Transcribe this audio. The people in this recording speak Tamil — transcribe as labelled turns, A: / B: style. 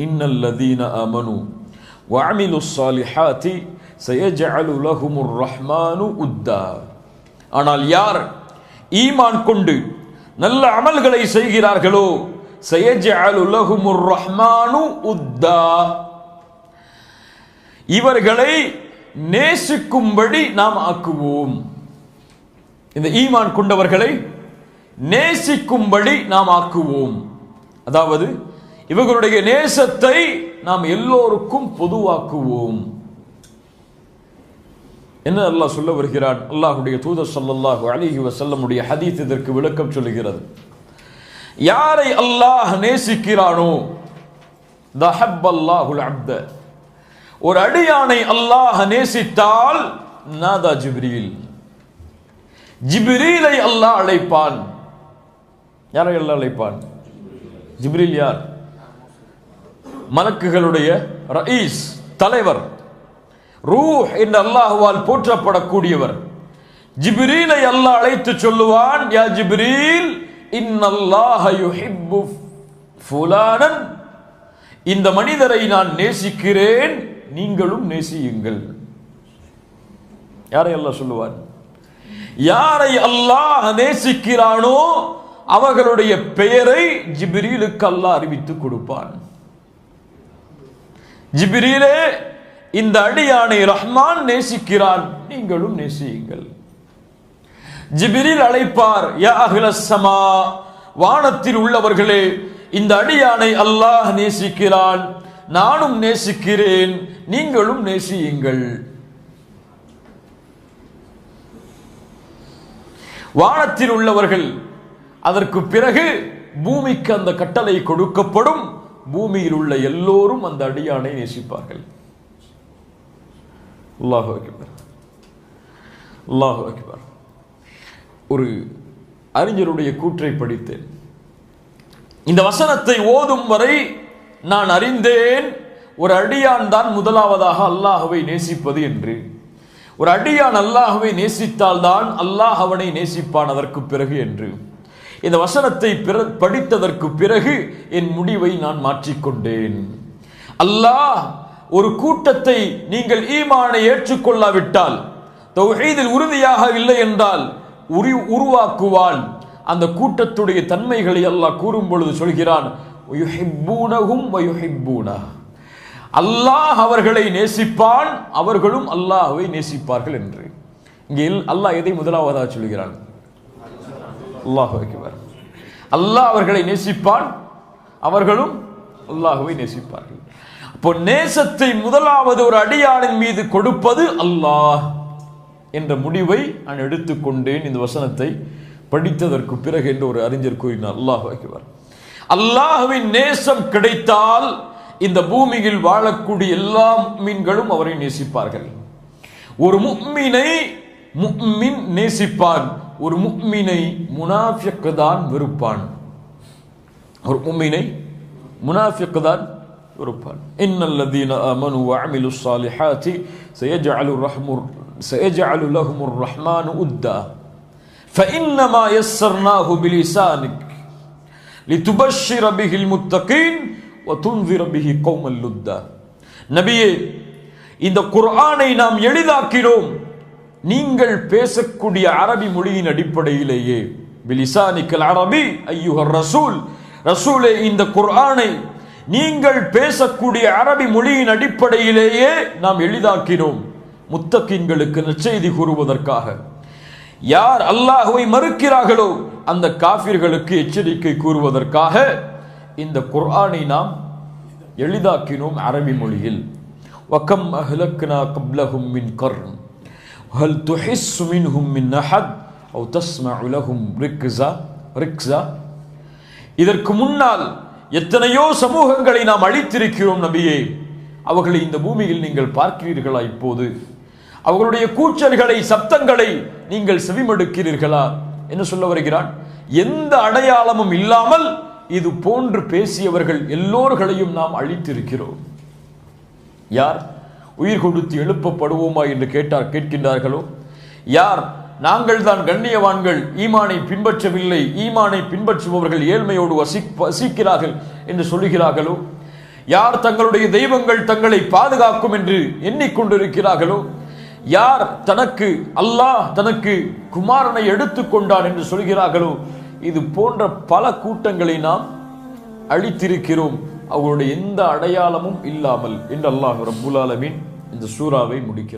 A: இன்னல்லதீன ஆமனு வஅமிலுஸ் ஸாலிஹாத்தி சயஜஅலு லஹுமுர் ரஹ்மானு உத்தா. ஆனால் யார் ஈமான் கொண்டு நல்ல அமல்களை செய்கிறார்களோ சயஜஅலு லஹுமுர் ரஹ்மானு உத்தா, இவர்களை நேசிக்கும்படி நாம் ஆக்குவோம். இந்த ஈமான் கொண்டவர்களை நேசிக்கும்படி நாம் ஆக்குவோம். அதாவது இவர்களுடைய நேசத்தை நாம் எல்லோருக்கும் பொதுவாக்குவோம். என்ன அல்லாஹ் சொல்ல வருகிறான்? அல்லாஹ்வுடைய தூதர் ஸல்லல்லாஹு அலைஹி வஸல்லம் உடைய ஹதீஸ் இதற்கு விளக்கம் சொல்லுகிறது. யாரை அல்லாஹ் நேசிக்கிறானோ தஹப்பல்லாஹுல் அப்த, ஒரு அடியானை அல்லாஹ் நேசித்தால் நாதா ஜிப்ரீல், ஜிப்ரீலை அல்லாஹ் அழைப்பான். யாரை அல்லாஹ் அழைப்பான்? ஜிப்ரீல் யார்? மலக்குகளுடைய ரயீஸ், தலைவர், ரூஹ் என்று அல்லாஹ்வால் போற்றப்படக்கூடியவர். ஜிப்ரீலை அல்லாஹ் அழைத்து சொல்லுவான், யா ஜிப்ரீல் இன்னல்லாஹ யுஹிப்பு ஃபுலானன், இந்த மனிதரை நான் நேசிக்கிறேன், நீங்களும் நேசியுங்கள். யாரை அல்லாஹ் சொல்லுவான்? யாரை அல்லாஹ் நேசிக்கிறானோ அவர்களுடைய பெயரை ஜிப்ரீலுக்கு அல்லாஹ் அறிவித்து கொடுப்பான். ஜிப்ரீலே, இந்த அடியானை ரஹ்மான் நேசிக்கிறான், நீங்களும் நேசியுங்கள். ஜிப்ரீல் அழைப்பார், யா அஹ்லஸ் ஸமா, வானத்தில் உள்ளவர்களே, இந்த அடியானை அல்லாஹ் நேசிக்கிறான், நானும் நேசிக்கிறேன், நீங்களும் நேசியுங்கள். வானத்தில் உள்ளவர்கள், அதற்கு பிறகு பூமிக்கு அந்த கட்டளை கொடுக்கப்படும், பூமியில் உள்ள எல்லோரும் அந்த அடியானை நேசிப்பார்கள். அல்லாஹு அக்பர், அல்லாஹு அக்பர். ஒரு அறிஞருடைய கூற்றை படித்தேன். இந்த வசனத்தை ஓதும் வரை நான் அறிந்தேன் ஒரு அடியான் தான் முதலாவதாக அல்லாஹ்வை நேசிப்பது என்று. ஒரு அடியான் அல்லாஹ்வை நேசித்தால் தான் அல்லாஹ் அவனை நேசிப்பான் அதற்கு பிறகு என்று. இந்த வசனத்தை படித்ததற்கு பிறகு என் முடிவை நான் மாற்றிக்கொண்டேன். அல்லாஹ் ஒரு கூட்டத்தை நீங்கள் ஈமானை ஏற்றுக்கொள்ளாவிட்டால், தௌஹீதில் உறுதியாக இல்லை என்றால் உருவாக்குவான். அந்த கூட்டத்துடைய தன்மைகளை அல்லாஹ் கூறும் பொழுது சொல்கிறான், யுஹிப்பூனஹும் வயுஹிப்பூனஹ், அல்லாஹ் அவர்களை நேசிப்பான், அவர்களும் அல்லாஹ்வை நேசிப்பார்கள் என்று. இங்கே அல்லாஹ் எதை முதலாவதாக சொல்கிறான்? அல்லாஹ் அக்பர். அல்லாஹ் அவர்களை நேசிப்பான், அவர்களும் அல்லாஹ்வை நேசிப்பார்கள். அப்போ நேசத்தை முதலாவது ஒரு அடியானின் மீது கொடுப்பது அல்லாஹ் என்ற முடிவை நான் எடுத்துக்கொண்டேன் இந்த வசனத்தை படித்ததற்கு பிறகு என்று ஒரு அறிஞர் கூறினார். அல்லாஹ் அக்பர். அல்லாஹ்வின் நேசம் கிடைத்தால் இந்த பூமியில் வாழக்கூடிய எல்லா முஃமின்களும் அவரை நேசிப்பார்கள். ஒரு முஃமினை முஃமின் நேசிப்பான், ஒரு முஃமினை முனாஃபிக் தான் வெறுப்பான். ஒரு முஃமினை முனாஃபிக் தான் வெறுப்பான். இன்னல்லதீன ஆமனு வஅமிலுஸ் ஸாலிஹாத்தி சயஜஅலு லஹுமுர் ரஹ்மானு உத்தா ஃபஇன்னமா யஸ்ஸர்னாஹு பிலிசானிக் லிதுபஷ்ஷிர பிஹில் முத்தகீன் வதுன்ஸிர பிஹி கௌமல் லுத்தா. நபியே, இந்த குர்ஆனை நாம் எளிதாக்கினோம் நீங்கள் பேசக்கூடிய அரபி மொழியின் அடிப்படையிலேயே. பிலிசானிக்கல் அரபி ஐயுஹர் ரசூல், ரசூலே இந்த குர்ஆனை நீங்கள் பேசக்கூடிய அரபி மொழியின் அடிப்படையிலேயே நாம் எளிதாக்கினோம், முத்தகீன்களுக்கு நற்செய்தி கூறுவதற்காக. யார் அல்லாஹ்வை மறுக்கிறார்களோ அந்த காஃபிர்களுக்கு எச்சரிக்கை கூறுவதற்காக இந்த குர்ஆனை நாம் எளிதாக்கினோம் அரபி மொழியில். வகம் அஹ்லக்னா கப்லஹும் மின் கர்ன் ஹல் துஹிஸ் மின்ஹும் மின் அஹத் அவ் தஸ்மஉ லஹும் ரிக்ஸா. இதற்கு முன்னால் எத்தனையோ சமூகங்களை நாம் அழித்திருக்கிறோம் நபியே, அவர்களை இந்த பூமியில் நீங்கள் பார்க்கிறீர்களா? இப்போது அவர்களுடைய கூச்சல்களை, சப்தங்களை நீங்கள் செவிமடுக்கிறீர்களா? என்ன சொல்ல வருகிறான்? எந்த அடையாளமும் இல்லாமல் இது போன்று பேசியவர்கள் எல்லோர்களையும் நாம் அழித்திருக்கிறோம். யார் உயிர் கொடுத்து எழுப்பப்படுவோமா என்று கேட்கின்றார்களோ, யார் நாங்கள் தான் கண்ணியவான்கள், ஈமானை பின்பற்றவில்லை, ஈமானை பின்பற்றுபவர்கள் ஏழ்மையோடு வசிக்கிறார்கள் என்று சொல்லுகிறார்களோ, யார் தங்களுடைய தெய்வங்கள் தங்களை பாதுகாக்கும் என்று எண்ணிக்கொண்டிருக்கிறார்களோ, யார் தனக்கு அல்லாஹ் தனக்கு குமாரனை எடுத்துக்கொண்டான் என்று சொல்கிறார்களோ, இது போன்ற பல கூட்டங்களை நாம் அழித்திருக்கிறோம், அவர்களுடைய எந்த அடையாளமும் இல்லாமல் என்று அல்லாஹ் ரப்புல் ஆலமீன் இந்த சூராவை முடிக்கிறார்.